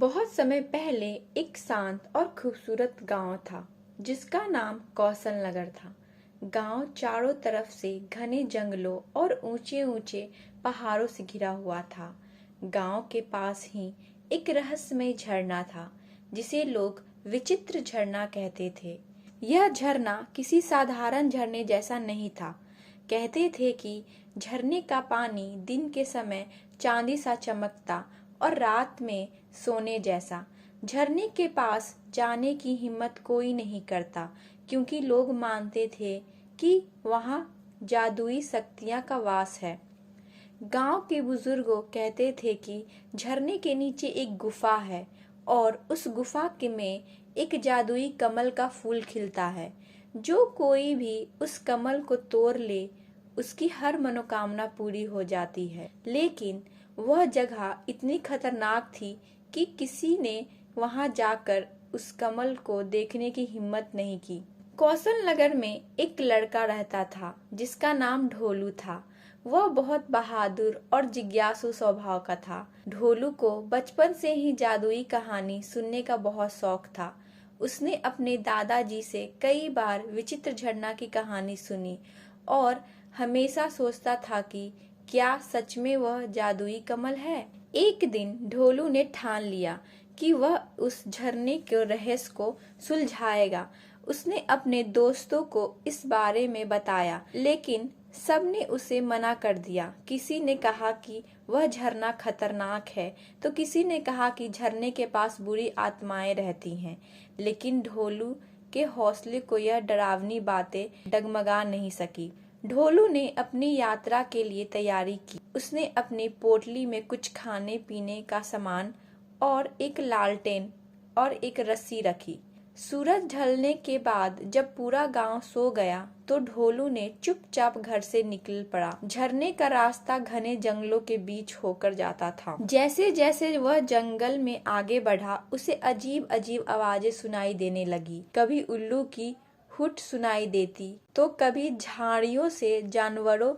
बहुत समय पहले एक शांत और खूबसूरत गांव था जिसका नाम कौशल नगर था। गांव चारों तरफ से घने जंगलों और ऊंचे ऊंचे पहाड़ों से घिरा हुआ था। गांव के पास ही एक रहस्यमय झरना था जिसे लोग विचित्र झरना कहते थे। यह झरना किसी साधारण झरने जैसा नहीं था। कहते थे कि झरने का पानी दिन के समय चांदी सा चमकता और रात में सोने जैसा। झरने के पास जाने की हिम्मत कोई नहीं करता क्योंकि लोग मानते थे कि वहाँ जादुई शक्तियाँ का वास है। गांव के बुजुर्गों कहते थे कि झरने के नीचे एक गुफा है और उस गुफा के में एक जादुई कमल का फूल खिलता है। जो कोई भी उस कमल को तोड़ ले उसकी हर मनोकामना पूरी हो जाती है। लेकिन वह जगह इतनी खतरनाक थी कि किसी ने वहां जाकर उस कमल को देखने की हिम्मत नहीं की। कौशल नगर में एक लड़का रहता था जिसका नाम ढोलू था। वह बहुत बहादुर और जिज्ञासु स्वभाव का था। ढोलू को बचपन से ही जादुई कहानी सुनने का बहुत शौक था। उसने अपने दादाजी से कई बार विचित्र झरना की कहानी सुनी और हमेशा सोचता था कि क्या सच में वह जादुई कमल है। एक दिन ढोलू ने ठान लिया कि वह उस झरने के रहस्य को सुलझाएगा। उसने अपने दोस्तों को इस बारे में बताया लेकिन सबने उसे मना कर दिया। किसी ने कहा कि वह झरना खतरनाक है तो किसी ने कहा कि झरने के पास बुरी आत्माएं रहती हैं। लेकिन ढोलू के हौसले को यह डरावनी बातें डगमगा नहीं सकी। ढोलू ने अपनी यात्रा के लिए तैयारी की। उसने अपनी पोटली में कुछ खाने पीने का सामान और एक लालटेन और एक रस्सी रखी। सूरज ढलने के बाद जब पूरा गांव सो गया तो ढोलू ने चुपचाप घर से निकल पड़ा। झरने का रास्ता घने जंगलों के बीच होकर जाता था। जैसे जैसे वह जंगल में आगे बढ़ा उसे अजीब अजीब आवाजें सुनाई देने लगी। कभी उल्लू की हुट सुनाई देती तो कभी झाड़ियों से जानवरों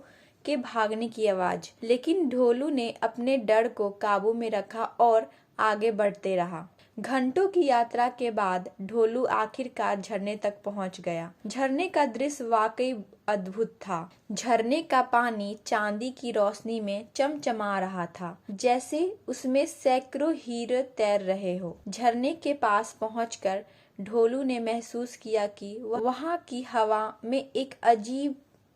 के भागने की आवाज। लेकिन ढोलू ने अपने डर को काबू में रखा और आगे बढ़ते रहा। घंटों की यात्रा के बाद ढोलू आखिरकार झरने तक पहुंच गया। झरने का दृश्य वाकई अद्भुत था। झरने का पानी चांदी की रोशनी में चमचमा रहा था जैसे उसमें सैकड़ों हीरे तैर रहे हो। झरने के पास पहुंचकर ढोलू ने महसूस किया कि वहां की हवा में एक अजीब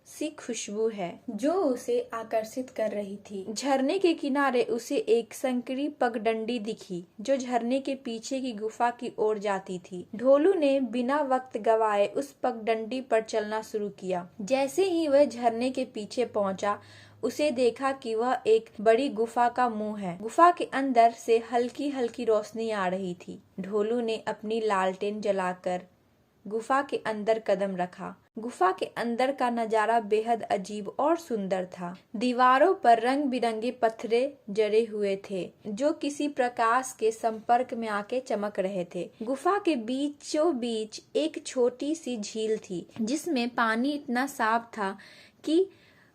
सी खुशबू है जो उसे आकर्षित कर रही थी। झरने के किनारे उसे एक संकरी पगडंडी दिखी जो झरने के पीछे की गुफा की ओर जाती थी। ढोलू ने बिना वक्त गवाए उस पगडंडी पर चलना शुरू किया। जैसे ही वह झरने के पीछे पहुंचा उसे देखा कि वह एक बड़ी गुफा का मुंह है। गुफा के अंदर से हल्की हल्की रोशनी आ रही थी। ढोलू ने अपनी लालटेन जलाकर गुफा के अंदर कदम रखा। गुफा के अंदर का नजारा बेहद अजीब और सुंदर था। दीवारों पर रंग बिरंगे पत्थरे जड़े हुए थे जो किसी प्रकाश के संपर्क में आके चमक रहे थे। गुफा के बीचों बीच एक छोटी सी झील थी जिसमें पानी इतना साफ था कि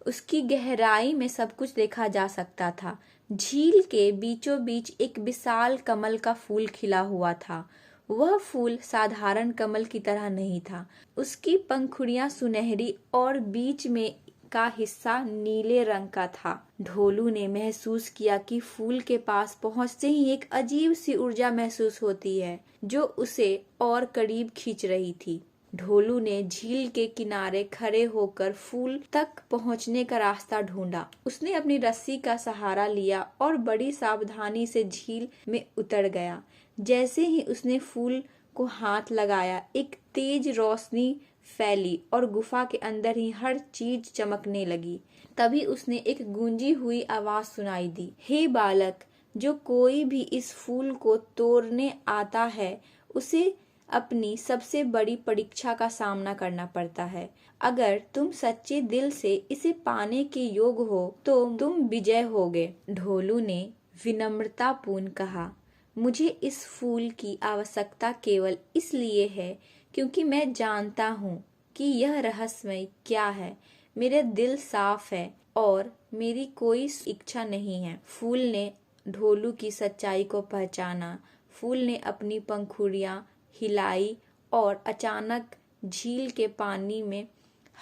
उसकी गहराई में सब कुछ देखा जा सकता था। झील के बीचों बीच एक विशाल कमल का फूल खिला हुआ था। वह फूल साधारण कमल की तरह नहीं था। उसकी पंखुड़ियां सुनहरी और बीच में का हिस्सा नीले रंग का था। ढोलू ने महसूस किया कि फूल के पास पहुंचते ही एक अजीब सी ऊर्जा महसूस होती है जो उसे और करीब खींच रही थी। ढोलू ने झील के किनारे खड़े होकर फूल तक पहुंचने का रास्ता ढूंढा। उसने अपनी रस्सी का सहारा लिया और बड़ी सावधानी से झील में उतर गया। जैसे ही उसने फूल को हाथ लगाया एक तेज रोशनी फैली और गुफा के अंदर ही हर चीज चमकने लगी। तभी उसने एक गूंजी हुई आवाज सुनाई दी, हे बालक, जो कोई भी इस फूल को तोड़ने आता है उसे अपनी सबसे बड़ी परीक्षा का सामना करना पड़ता है। अगर तुम सच्चे दिल से इसे पाने के योग्य हो तो तुम विजय होगे। ढोलू ने विनम्रतापूर्ण कहा, मुझे इस फूल की आवश्यकता केवल इसलिए है क्योंकि मैं जानता हूँ कि यह रहस्यमय क्या है। मेरा दिल साफ है और मेरी कोई इच्छा नहीं है। फूल ने ढोलू की सच्चाई को पहचाना। फूल ने अपनी पंखुड़ियां हिलाई और अचानक झील के पानी में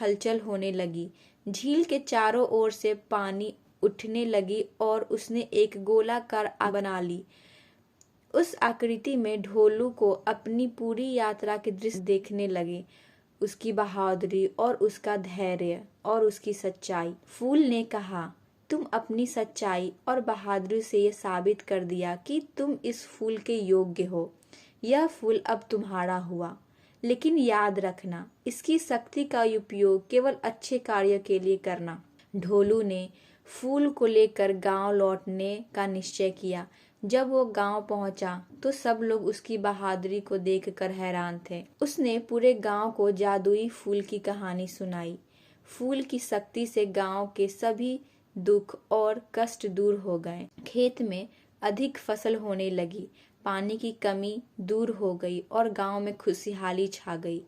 हलचल होने लगी। झील के चारों ओर से पानी उठने लगी और उसने एक गोलाकार आकृति बना ली। उस आकृति में ढोलू को अपनी पूरी यात्रा के दृश्य देखने लगे, उसकी बहादुरी और उसका धैर्य और उसकी सच्चाई। फूल ने कहा, तुम अपनी सच्चाई और बहादुरी से ये साबित कर दिया कि तुम इस फूल के योग्य हो। यह फूल अब तुम्हारा हुआ, लेकिन याद रखना, इसकी शक्ति का उपयोग केवल अच्छे कार्य के लिए करना। ढोलू ने फूल को लेकर गांव लौटने का निश्चय किया। जब वो गांव पहुंचा तो सब लोग उसकी बहादुरी को देखकर हैरान थे। उसने पूरे गांव को जादुई फूल की कहानी सुनाई। फूल की शक्ति से गांव के सभी दुख और कष्ट दूर हो गए। खेत में अधिक फसल होने लगी, पानी की कमी दूर हो गई और गांव में खुशहाली छा गई।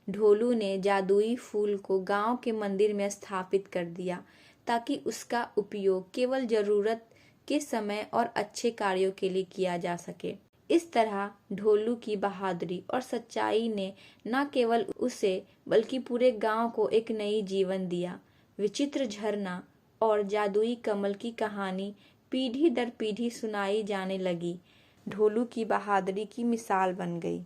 ढोलू ने जादुई फूल को गांव के मंदिर में स्थापित कर दिया ताकि उसका उपयोग केवल जरूरत के समय और अच्छे कार्यों के लिए किया जा सके। इस तरह ढोलू की बहादुरी और सच्चाई ने न केवल उसे बल्कि पूरे गांव को एक नई जीवन दिया। विचित्र झरना और जादुई कमल की कहानी पीढ़ी दर पीढ़ी सुनाई जाने लगी। ढोलू की बहादुरी की मिसाल बन गई।